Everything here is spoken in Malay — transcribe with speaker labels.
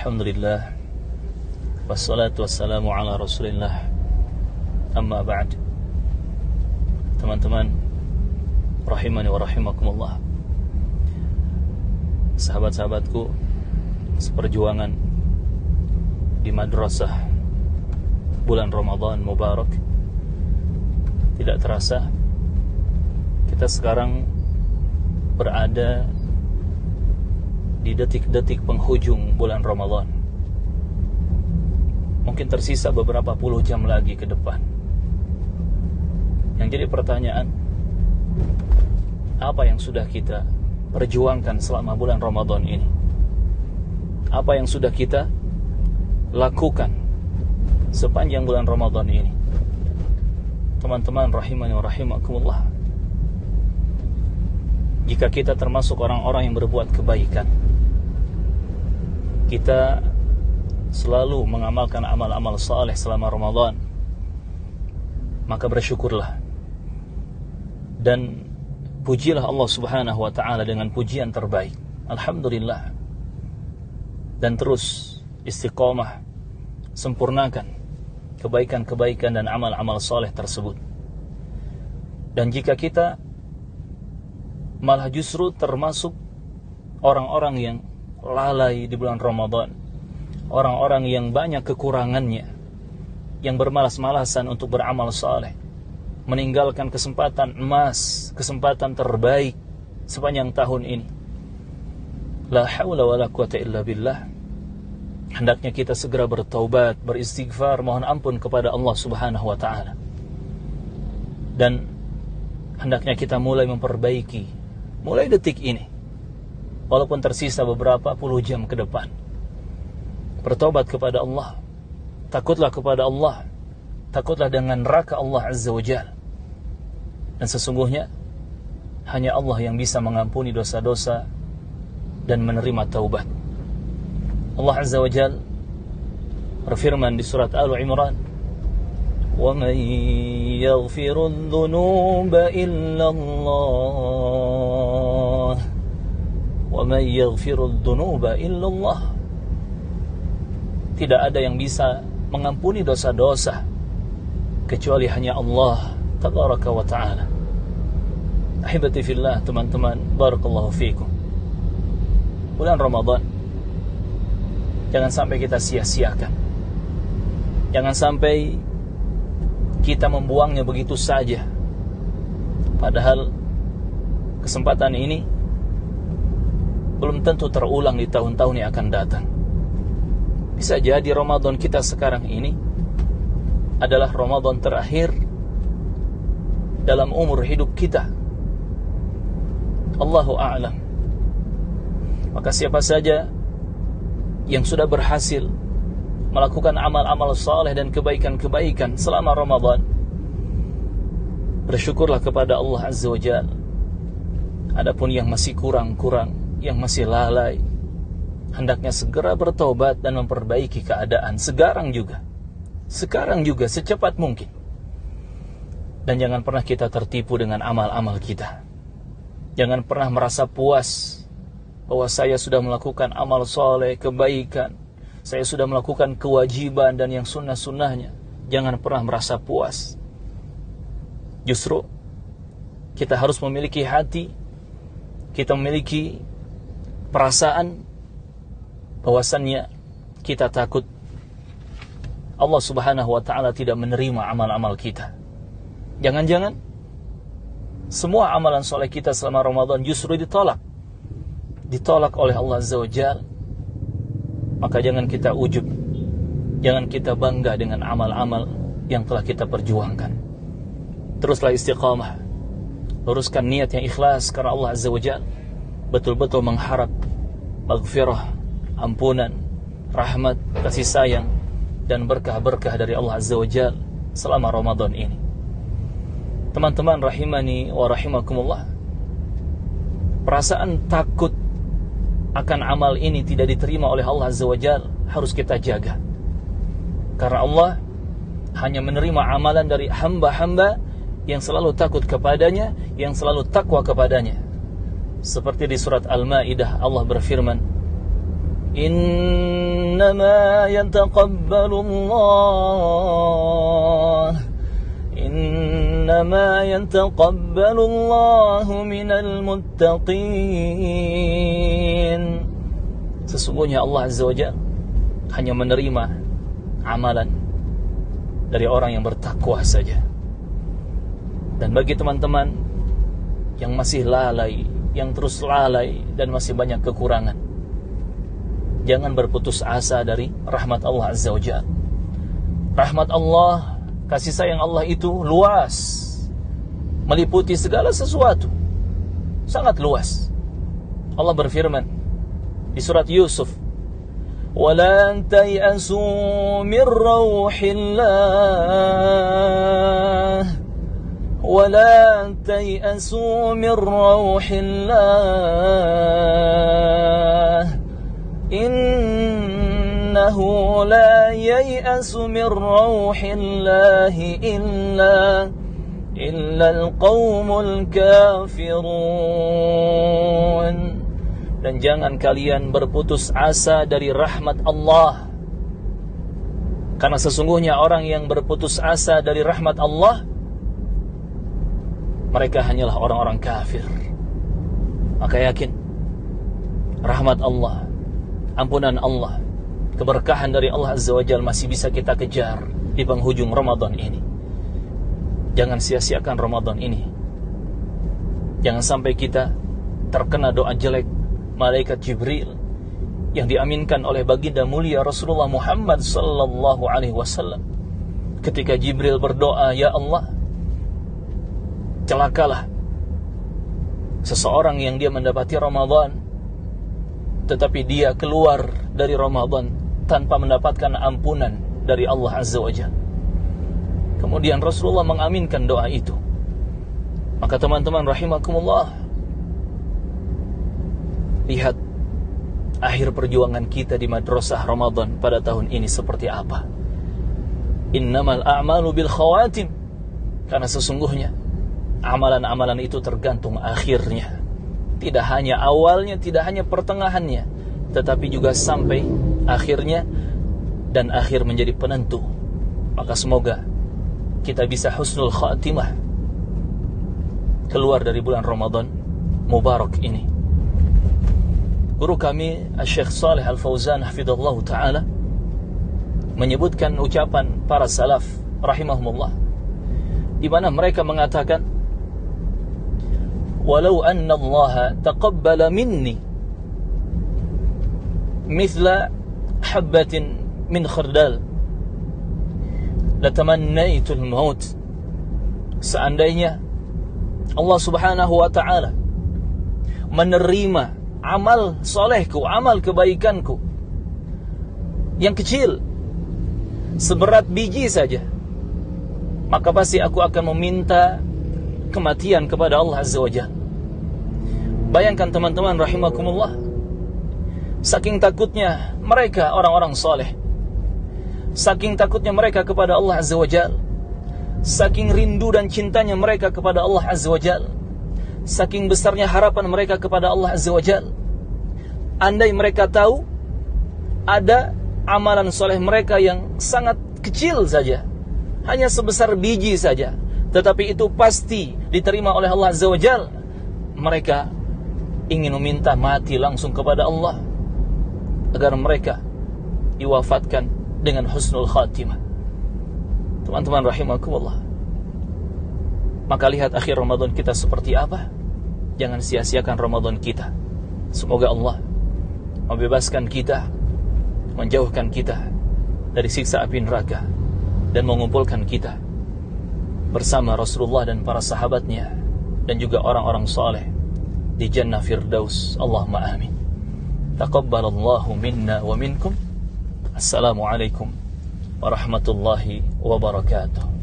Speaker 1: Alhamdulillah, wassalatu wassalamu ala rasulillah, amma ba'd. Teman-teman rahimani wa rahimakumullah, sahabat-sahabatku seperjuangan di madrasah bulan Ramadan Mubarak, tidak terasa kita sekarang berada di detik-detik penghujung bulan Ramadan. Mungkin tersisa beberapa puluh jam lagi ke depan. Yang jadi pertanyaan, apa yang sudah kita perjuangkan selama bulan Ramadan ini? Apa yang sudah kita lakukan sepanjang bulan Ramadan ini? Teman-teman rahimani wa rahimakumullah, jika kita termasuk orang-orang yang berbuat kebaikan, kita selalu mengamalkan amal-amal saleh selama Ramadan, maka bersyukurlah dan pujilah Allah Subhanahu wa ta'ala dengan pujian terbaik. Alhamdulillah. Dan terus istiqamah, sempurnakan kebaikan-kebaikan dan amal-amal saleh tersebut. Dan jika kita malah justru termasuk orang-orang yang lalai di bulan Ramadan, orang-orang yang banyak kekurangannya, yang bermalas-malasan untuk beramal saleh, meninggalkan kesempatan emas, kesempatan terbaik sepanjang tahun ini. La haula wala quwata illa billah. Hendaknya kita segera bertaubat, beristighfar, mohon ampun kepada Allah Subhanahu wa ta'ala. Dan hendaknya kita mulai memperbaiki, mulai detik ini, walaupun tersisa beberapa puluh jam ke depan. Bertobat kepada Allah, takutlah kepada Allah, takutlah dengan neraka Allah Azza wa Jalla. Dan sesungguhnya hanya Allah yang bisa mengampuni dosa-dosa dan menerima taubat. Allah Azza wa Jalla berfirman di surat Al-Imran, وَمَنْ يَغْفِرُ الذُّنُوبَ إِلَّا اللَّهُ وَمَنْ يَغْفِرُ الذُّنُوبَ إِلَّا اللَّهُ. Tidak ada yang bisa mengampuni dosa-dosa kecuali hanya Allah Tabaraka wa ta'ala. Ahibati fillah, teman-teman, barakallahu fiikum. Bulan Ramadan jangan sampai kita sia-siakan. Jangan sampai kita membuangnya begitu saja. Padahal kesempatan ini belum tentu terulang di tahun-tahun yang akan datang. Bisa jadi Ramadan kita sekarang ini adalah Ramadan terakhir dalam umur hidup kita. Allahu a'lam. Maka siapa saja yang sudah berhasil melakukan amal-amal saleh dan kebaikan-kebaikan selama Ramadan, bersyukurlah kepada Allah Azza wa Jalla. Adapun yang masih kurang-kurang, yang masih lalai, hendaknya segera bertobat dan memperbaiki keadaan sekarang juga, secepat mungkin. Dan jangan pernah kita tertipu dengan amal-amal kita. Jangan pernah merasa puas bahwa saya sudah melakukan amal soleh, kebaikan, saya sudah melakukan kewajiban dan yang sunnah-sunnahnya. Jangan pernah merasa puas. Justru kita harus memiliki hati, kita memiliki perasaan bahwasannya kita takut Allah Subhanahu wa ta'ala tidak menerima amal-amal kita. Jangan-jangan semua amalan soleh kita selama Ramadan justru ditolak oleh Allah Azza wa Jalla. Maka jangan kita ujub, jangan kita bangga dengan amal-amal yang telah kita perjuangkan. Teruslah istiqamah, luruskan niat yang ikhlas karena Allah Azza wa Jalla, betul-betul mengharap maghfirah, ampunan, rahmat, kasih sayang dan berkah-berkah dari Allah Azza wa Jalla selama Ramadan ini. Teman-teman rahimani wa rahimakumullah, perasaan takut akan amal ini tidak diterima oleh Allah Azza wa Jalla harus kita jaga. Karena Allah hanya menerima amalan dari hamba-hamba yang selalu takut kepadanya, yang selalu takwa kepadanya. Seperti di surat Al-Maidah Allah berfirman, إن إنما يتقبل الله إنما يتقبل الله من المتقين. Sesungguhnya Allah Azza wa Jalla hanya menerima amalan dari orang yang bertakwa saja. Dan bagi teman-teman yang masih lalai, yang terus lalai dan masih banyak kekurangan, jangan berputus asa dari rahmat Allah Azza wa Jalla. Rahmat Allah, kasih sayang Allah itu luas, meliputi segala sesuatu, sangat luas. Allah berfirman di surat Yusuf, وَلَا تَيْأَسُوا مِنْ رَوْحِ اللَّهِ وَلَا تَيْأَسُوا مِنْ رَوْحِ اللَّهِ إِنَّهُ لَا يَيْأَسُ مِنْ رَوْحِ اللَّهِ إِلَّا الْقَوْمُ الْكَافِرُونَ. Dan jangan kalian berputus asa dari rahmat Allah, karena sesungguhnya orang yang berputus asa dari rahmat Allah, mereka hanyalah orang-orang kafir. Maka yakin, rahmat Allah, ampunan Allah, keberkahan dari Allah Azza wa Jalla masih bisa kita kejar di penghujung Ramadan ini. Jangan sia-siakan Ramadan ini. Jangan sampai kita terkena doa jelek malaikat Jibril yang diaminkan oleh baginda mulia Rasulullah Muhammad sallallahu alaihi wasallam. Ketika Jibril berdoa, "Ya Allah, celakalah seseorang yang dia mendapati Ramadan tetapi dia keluar dari Ramadan tanpa mendapatkan ampunan dari Allah Azza wa Jalla." Kemudian Rasulullah mengaminkan doa itu. Maka teman-teman rahimakumullah, lihat akhir perjuangan kita di madrasah Ramadan pada tahun ini seperti apa. Innamal a'malu bil khawatim. Karena sesungguhnya amalan-amalan itu tergantung akhirnya. Tidak hanya awalnya, tidak hanya pertengahannya, tetapi juga sampai akhirnya, dan akhir menjadi penentu. Maka semoga kita bisa husnul khatimah keluar dari bulan Ramadan mubarak ini. Guru kami Syekh Saleh Al-Fauzan hafizallahu ta'ala menyebutkan ucapan para salaf rahimahumullah, di mana mereka mengatakan, walau anna Allah taqabbala minni mithla habbatin min khardal latamannaitul maut. Seandainya Allah subhanahu wa ta'ala menerima amal solehku, amal kebaikanku yang kecil seberat biji saja, maka pasti aku akan meminta kematian kepada Allah Azza wa Jalla. Bayangkan teman-teman rahimakumullah, saking takutnya mereka orang-orang soleh, saking takutnya mereka kepada Allah Azza wa Jalla, saking rindu dan cintanya mereka kepada Allah Azza wa Jalla, saking besarnya harapan mereka kepada Allah Azza wa Jalla. Andai mereka tahu ada amalan soleh mereka yang sangat kecil saja, hanya sebesar biji saja, tetapi itu pasti diterima oleh Allah Azza wa Jalla, mereka ingin meminta mati langsung kepada Allah agar mereka diwafatkan dengan husnul khatimah. Teman-teman rahimakumullah, maka lihat akhir Ramadan kita seperti apa. Jangan sia-siakan Ramadan kita. Semoga Allah membebaskan kita, menjauhkan kita dari siksa api neraka, dan mengumpulkan kita bersama Rasulullah dan para sahabatnya, dan juga orang-orang saleh di Jannah Firdaus. Allahumma amin. Taqabbalallahu minna wa minkum. Assalamualaikum warahmatullahi wabarakatuh.